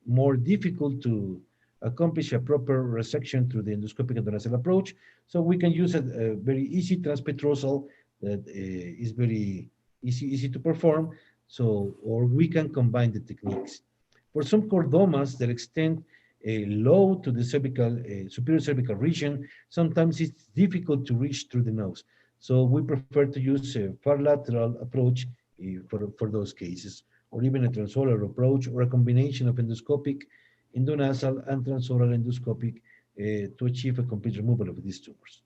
more difficult to accomplish a proper resection through the endoscopic endonasal approach. So we can use a very easy transpetrosal that is very easy to perform. So, or we can combine the techniques. For some chordomas that extend low to the superior cervical region, sometimes it's difficult to reach through the nose. So we prefer to use a far lateral approach for those cases, or even a transoral approach, or a combination of endoscopic, endonasal, and transoral endoscopic to achieve a complete removal of these tumors.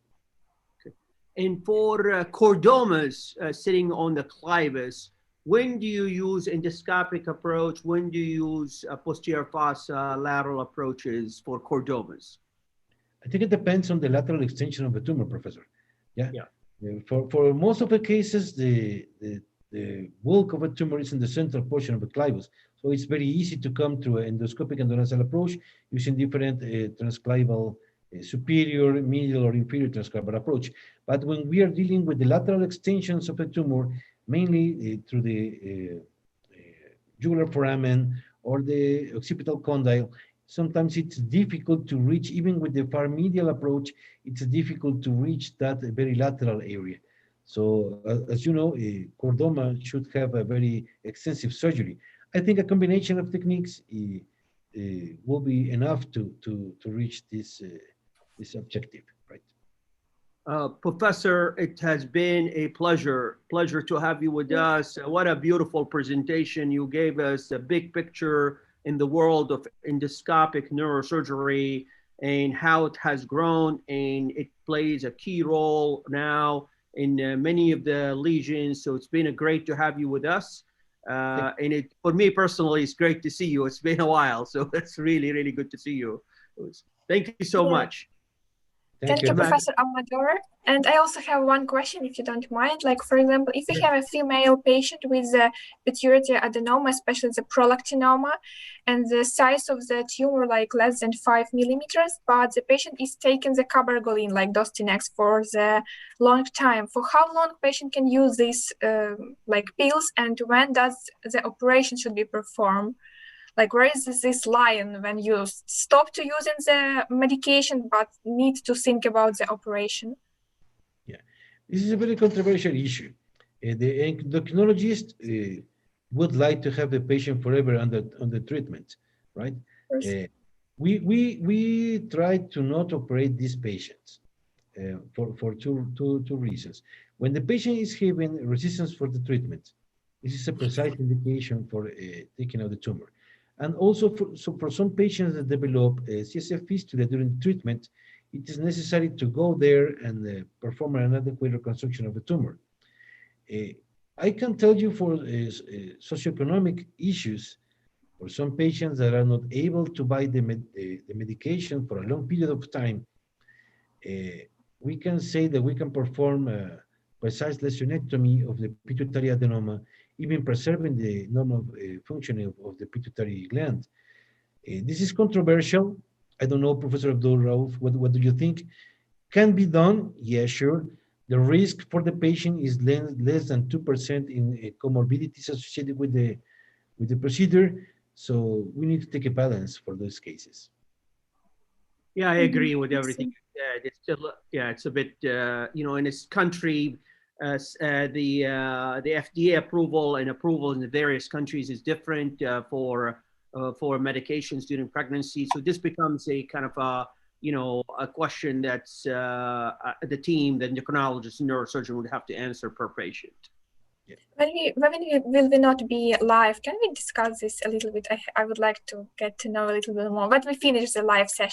Okay. And for chordomas sitting on the clivus, when do you use endoscopic approach? When do you use posterior fossa lateral approaches for chordomas? I think it depends on the lateral extension of the tumor, Professor. Yeah. Yeah. For most of the cases, the bulk of a tumor is in the central portion of the clivus. So it's very easy to come to an endoscopic endonasal approach using different transclival superior, medial, or inferior transclival approach. But when we are dealing with the lateral extensions of the tumor, mainly through the jugular foramen or the occipital condyle, sometimes it's difficult to reach, even with the far medial approach, it's difficult to reach that very lateral area. So as you know, a chordoma should have a very extensive surgery. I think a combination of techniques will be enough to reach this objective, right? Professor, it has been a pleasure to have you with us. What a beautiful presentation. You gave us a big picture in the world of endoscopic neurosurgery and how it has grown, and it plays a key role now in many of the lesions. So it's been great to have you with us. And for me personally, it's great to see you. It's been a while, so it's really, really good to see you. Thank you so much. Thank you, Professor Amador. And I also have one question, if you don't mind. Like, for example, if we have a female patient with a pituitary adenoma, especially the prolactinoma, and the size of the tumor like less than 5 millimeters, but the patient is taking the cabergoline, like Dostinex, for the long time. For how long patient can use these like pills, and when does the operation should be performed? Like, where is this line when you stop to using the medication but need to think about the operation? Yeah, this is a very controversial issue. The endocrinologist would like to have the patient forever under treatment, right? We try to not operate these patients for two reasons. When the patient is having resistance for the treatment, this is a precise indication for taking out the tumor. And also for some patients that develop CSF fistula during treatment, it is necessary to go there and perform an adequate reconstruction of the tumor. I can tell you for socioeconomic issues, for some patients that are not able to buy the medication for a long period of time, we can say that we can perform precise lesionectomy of the pituitary adenoma, even preserving the normal functioning of the pituitary gland. This is controversial. I don't know, Professor Abdul Rauf, what do you think? Can be done? Yeah, sure. The risk for the patient is less than 2% in comorbidities associated with the procedure. So we need to take a balance for those cases. Yeah, I agree with everything you said. It's still, yeah, it's a bit, you know, in this country, the FDA approval and approval in the various countries is different for medications during pregnancy. So this becomes a kind of a, you know, a question that's the team, the endocrinologist and neurosurgeon would have to answer per patient. Yeah. When we not be live, can we discuss this a little bit? I would like to get to know a little bit more, but we finish the live session.